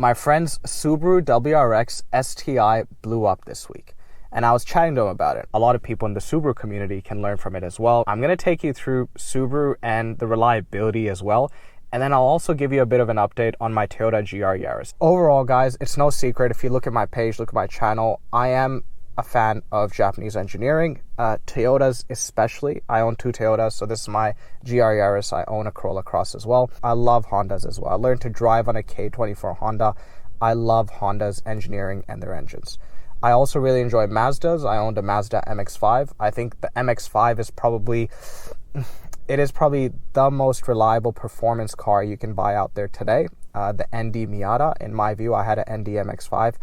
My friend's Subaru WRX STI blew up this week, and I was chatting to him about it. A lot of people in the Subaru community can learn from it as well. I'm going to take you through Subaru and the reliability as well, and then I'll also give you a bit of an update on my Toyota GR Yaris. Overall, guys, it's no secret. If you look at my page, look at my channel, I am a fan of Japanese engineering, Toyotas especially. I own 2 Toyotas, so this is my GR Yaris. I own a Corolla Cross as well. I love Hondas as well. I learned to drive on a K24 Honda. I love Honda's engineering and their engines. I also really enjoy Mazdas. I owned a Mazda MX-5. I think the MX-5 is probably the most reliable performance car you can buy out there today. The ND Miata, in my view, I had an ND MX-5.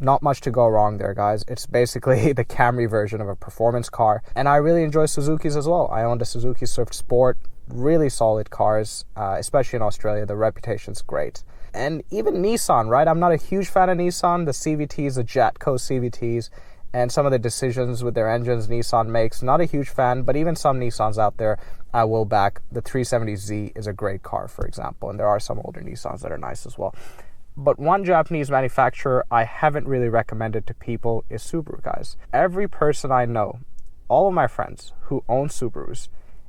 Not much to go wrong there, guys. It's basically the Camry version of a performance car. And I really enjoy Suzuki's as well. I owned a Suzuki Swift Sport. Really solid cars, especially in Australia. The reputation's great. And even Nissan, right? I'm not a huge fan of Nissan. The CVTs, the Jatco CVTs, and some of the decisions with their engines Nissan makes. Not a huge fan, but even some Nissans out there I will back. The 370Z is a great car, for example. And there are some older Nissans that are nice as well. But one Japanese manufacturer I haven't really recommended to people is Subaru, guys. Every person I know, all of my friends who own Subarus,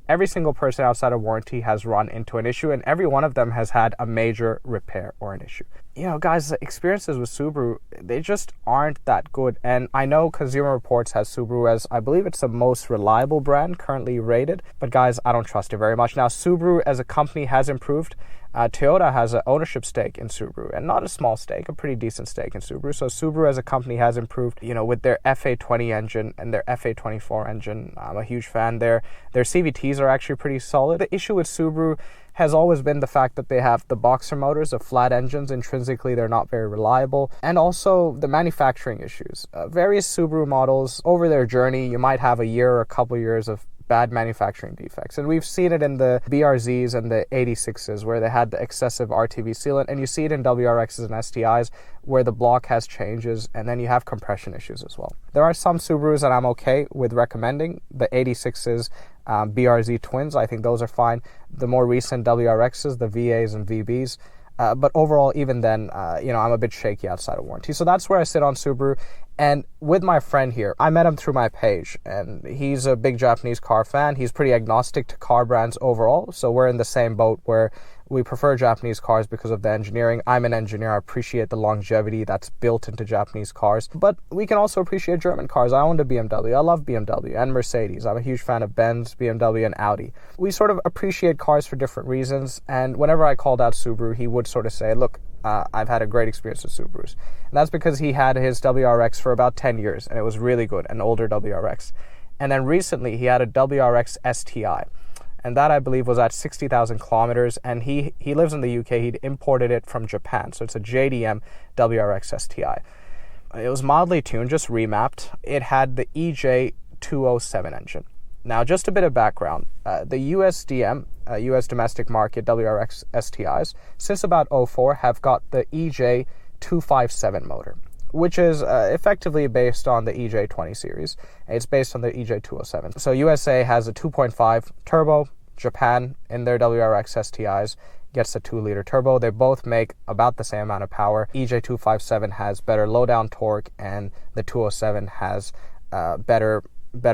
every single person outside of warranty has run into an issue, and every one of them has had a major repair or an issue. You know, guys, the experiences with Subaru, they just aren't that good. And I know Consumer Reports has Subaru as, I believe it's the most reliable brand currently rated. But guys, I don't trust it very much. Now, Subaru as a company has improved. Toyota has an ownership stake in Subaru, and not a small stake, a pretty decent stake in Subaru. So Subaru as a company has improved, you know, with their FA20 engine and their FA24 engine. I'm a huge fan there. Their CVTs are actually pretty solid. The issue with Subaru has always been the fact that they have the boxer motors, the flat engines. Intrinsically, they're not very reliable. And also the manufacturing issues. Various Subaru models, over their journey, you might have a year or a couple years of bad manufacturing defects. And we've seen it in the BRZs and the 86s where they had the excessive RTV sealant, and you see it in WRXs and STIs where the block has changes, and then you have compression issues as well. There are some Subarus that I'm okay with recommending. The 86s, BRZ twins, I think those are fine. The more recent WRXs, the VAs and VBs, but overall, even then, I'm a bit shaky outside of warranty. So that's where I sit on Subaru. And with my friend here, I met him through my page, and he's a big Japanese car fan. He's pretty agnostic to car brands overall. So we're in the same boat where we prefer Japanese cars because of the engineering. I'm an engineer. I appreciate the longevity that's built into Japanese cars. But we can also appreciate German cars. I owned a BMW. I love BMW and Mercedes. I'm a huge fan of Benz, BMW, and Audi. We sort of appreciate cars for different reasons. And whenever I called out Subaru, he would sort of say, look, I've had a great experience with Subarus. And that's because he had his WRX for about 10 years, and it was really good, an older WRX. And then recently, he had a WRX STI. And that, I believe, was at 60,000 kilometers. And he lives in the UK. He'd imported it from Japan. So it's a JDM WRX STI. It was mildly tuned, just remapped. It had the EJ207 engine. Now, just a bit of background. The USDM, US domestic market WRX STIs, since about 04 have got the EJ257 motor, which is effectively based on the EJ20 series. It's based on the EJ207. So USA has a 2.5 turbo. Japan, in their WRX STIs, gets a 2-liter turbo. They both make about the same amount of power. EJ257 has better low-down torque, and the 207 has better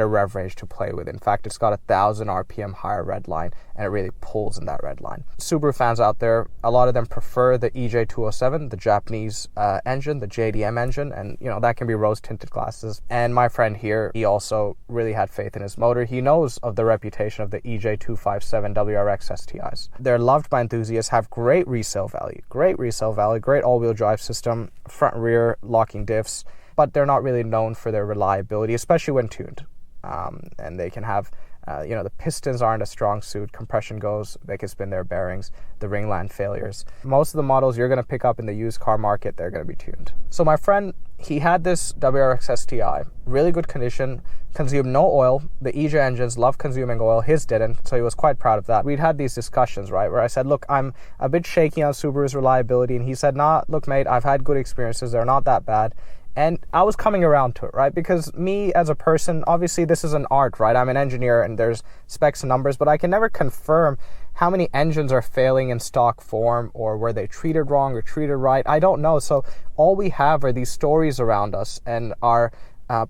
rev range to play with. In fact, it's got 1,000 RPM higher red line, and it really pulls in that red line. Subaru fans out there, a lot of them prefer the EJ207, the Japanese engine, the JDM engine, and that can be rose tinted glasses. And my friend here, he also really had faith in his motor. He knows of the reputation of the EJ257 WRX STIs. They're loved by enthusiasts, have great resale value, great all-wheel drive system, front and rear locking diffs, but they're not really known for their reliability, especially when tuned. And they can have, the pistons aren't a strong suit, compression goes, they can spin their bearings, the ringland failures. Most of the models you're going to pick up in the used car market, they're going to be tuned. So my friend, he had this WRX STI, really good condition, consumed no oil. The EJ engines love consuming oil, his didn't, so he was quite proud of that. We'd had these discussions, right, where I said, look, I'm a bit shaky on Subaru's reliability, and he said, nah, look, mate, I've had good experiences, they're not that bad. And I was coming around to it, right? Because me as a person, obviously this is an art, right? I'm an engineer and there's specs and numbers, but I can never confirm how many engines are failing in stock form, or were they treated wrong or treated right. I don't know. So all we have are these stories around us and our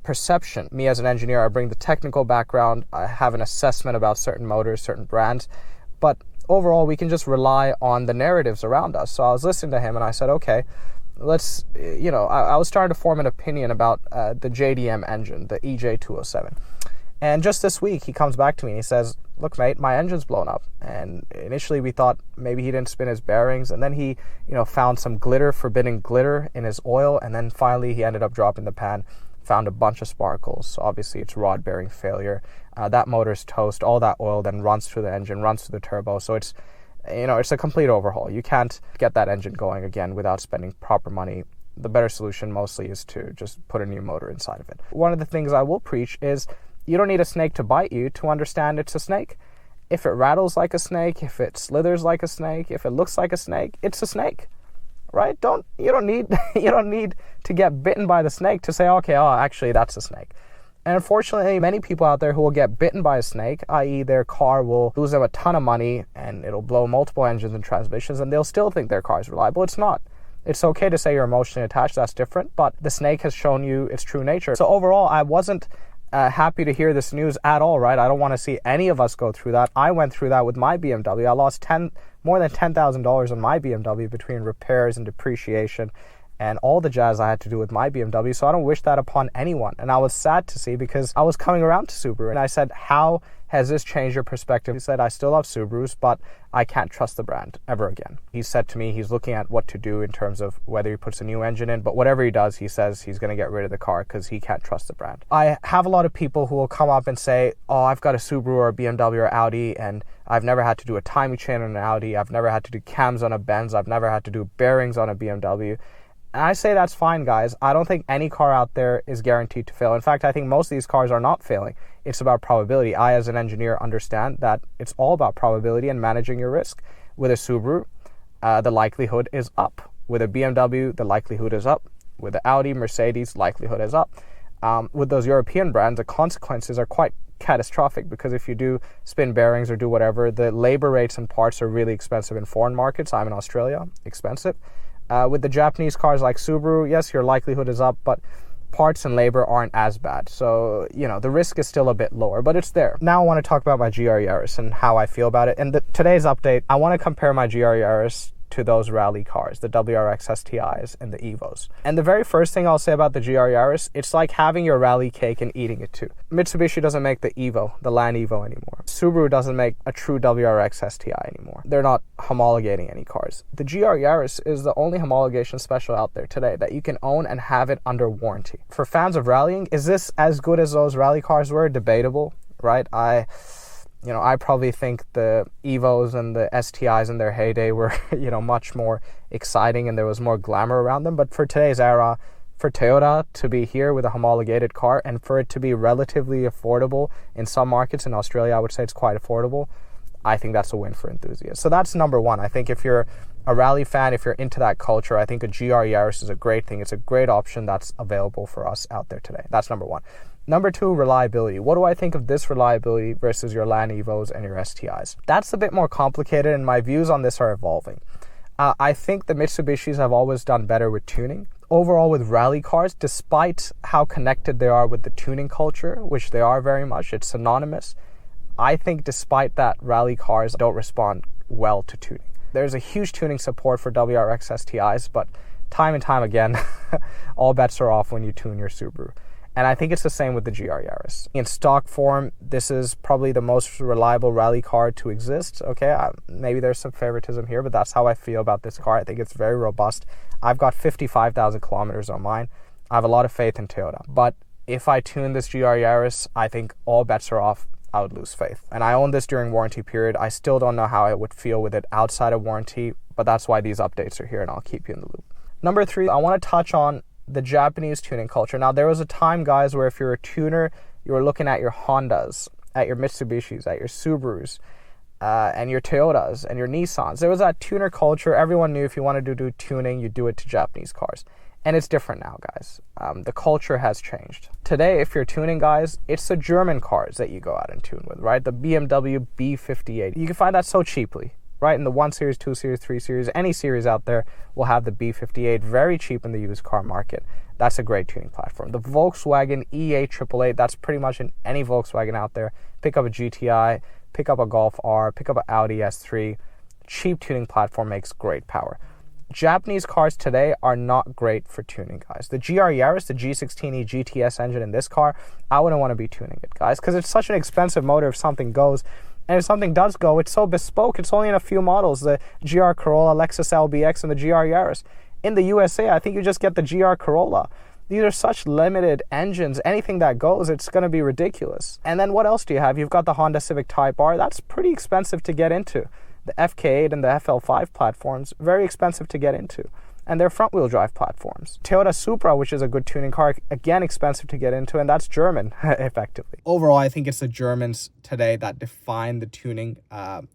perception. Me as an engineer, I bring the technical background. I have an assessment about certain motors, certain brands. But overall, we can just rely on the narratives around us. So I was listening to him and I said, okay, let's, I was starting to form an opinion about the JDM engine, the EJ207. And just this week, he comes back to me and he says, look, mate, my engine's blown up. And initially we thought maybe he didn't spin his bearings. And then he, found some forbidden glitter in his oil. And then finally he ended up dropping the pan, found a bunch of sparkles. So obviously it's rod bearing failure. That motor's toast. All that oil then runs through the engine, runs through the turbo. So it's a complete overhaul. You can't get that engine going again without spending proper money. The better solution mostly is to just put a new motor inside of it. One of the things I will preach is you don't need a snake to bite you to understand it's a snake. If it rattles like a snake, if it slithers like a snake, if it looks like a snake, it's a snake, right? You don't need to get bitten by the snake to say, okay, actually that's a snake. And unfortunately, many people out there who will get bitten by a snake, i.e. their car will lose them a ton of money and it'll blow multiple engines and transmissions, and they'll still think their car is reliable. It's not. It's okay to say you're emotionally attached, that's different, but the snake has shown you its true nature. So overall, I wasn't happy to hear this news at all, right? I don't want to see any of us go through that. I went through that with my BMW. I lost more than $10,000 on my BMW between repairs and depreciation and all the jazz I had to do with my BMW. So I don't wish that upon anyone. And I was sad to see because I was coming around to Subaru. And I said, how has this changed your perspective? He said, I still love Subarus, but I can't trust the brand ever again. He said to me, he's looking at what to do in terms of whether he puts a new engine in, but whatever he does, he says he's going to get rid of the car because he can't trust the brand. I have a lot of people who will come up and say, I've got a Subaru or a BMW or Audi, and I've never had to do a timing chain on an Audi. I've never had to do cams on a Benz. I've never had to do bearings on a BMW. And I say that's fine, guys. I don't think any car out there is guaranteed to fail. In fact, I think most of these cars are not failing. It's about probability. I, as an engineer, understand that it's all about probability and managing your risk. With a Subaru, the likelihood is up. With a BMW, the likelihood is up. With the Audi, Mercedes, likelihood is up. With those European brands, the consequences are quite catastrophic because if you do spin bearings or do whatever, the labor rates and parts are really expensive in foreign markets. I'm in Australia, expensive. With the Japanese cars like Subaru, yes, your likelihood is up, but parts and labor aren't as bad. So, the risk is still a bit lower, but it's there. Now I want to talk about my GR Yaris and how I feel about it. And today's update, I want to compare my GR Yaris to those rally cars, the WRX STIs and the Evos. And the very first thing I'll say about the GR Yaris, it's like having your rally cake and eating it too. Mitsubishi doesn't make the Evo, the Land Evo anymore. Subaru doesn't make a true WRX STI anymore. They're not homologating any cars. The GR Yaris is the only homologation special out there today that you can own and have it under warranty. For fans of rallying, is this as good as those rally cars were? Debatable, right? I probably think the Evos and the STIs in their heyday were, much more exciting and there was more glamour around them. But for today's era, for Toyota to be here with a homologated car and for it to be relatively affordable in some markets, in Australia, I would say it's quite affordable. I think that's a win for enthusiasts. So that's number one. I think if you're a rally fan, if you're into that culture, I think a GR Yaris is a great thing. It's a great option that's available for us out there today. That's number one. Number two, reliability. What do I think of this reliability versus your Land Evos and your STIs? That's a bit more complicated and my views on this are evolving. I think the Mitsubishis have always done better with tuning. Overall with rally cars, despite how connected they are with the tuning culture, which they are very much, it's synonymous, I think despite that, rally cars don't respond well to tuning. There's a huge tuning support for WRX STIs, but time and time again, all bets are off when you tune your Subaru. And I think it's the same with the GR Yaris. In stock form, this is probably the most reliable rally car to exist. Okay, maybe there's some favoritism here, but that's how I feel about this car. I think it's very robust. I've got 55,000 kilometers on mine. I have a lot of faith in Toyota. But if I tune this GR Yaris, I think all bets are off. I would lose faith. And I owned this during warranty period. I still don't know how I would feel with it outside of warranty, but that's why these updates are here and I'll keep you in the loop. Number three, I want to touch on the Japanese tuning culture. Now, there was a time, guys, where if you're a tuner, you were looking at your Hondas, at your Mitsubishis, at your Subarus, and your Toyotas, and your Nissans. There was that tuner culture. Everyone knew if you wanted to do tuning, you do it to Japanese cars. And it's different now, guys. The culture has changed. Today, if you're tuning, guys, it's the German cars that you go out and tune with, right? The BMW B58. You can find that so cheaply, right? In the 1 Series, 2 Series, 3 Series, any series out there will have the B58 very cheap in the used car market. That's a great tuning platform. The Volkswagen E8 888, that's pretty much in any Volkswagen out there. Pick up a GTI, pick up a Golf R, pick up an Audi S3. Cheap tuning platform makes great power. Japanese cars today are not great for tuning, guys. The GR Yaris, the G16E GTS engine in this car, I wouldn't want to be tuning it, guys, because it's such an expensive motor if something goes. And if something does go, it's so bespoke. It's only in a few models, the GR Corolla, Lexus LBX, and the GR Yaris. In the USA, I think you just get the GR Corolla. These are such limited engines. Anything that goes, it's going to be ridiculous. And then what else do you have? You've got the Honda Civic Type R. That's pretty expensive to get into. The FK8 and the FL5 platforms, very expensive to get into. And they're front-wheel drive platforms. Toyota Supra, which is a good tuning car, again, expensive to get into, and that's German, effectively. Overall, I think it's the Germans today that define the tuning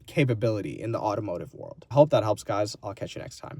capability in the automotive world. I hope that helps, guys. I'll catch you next time.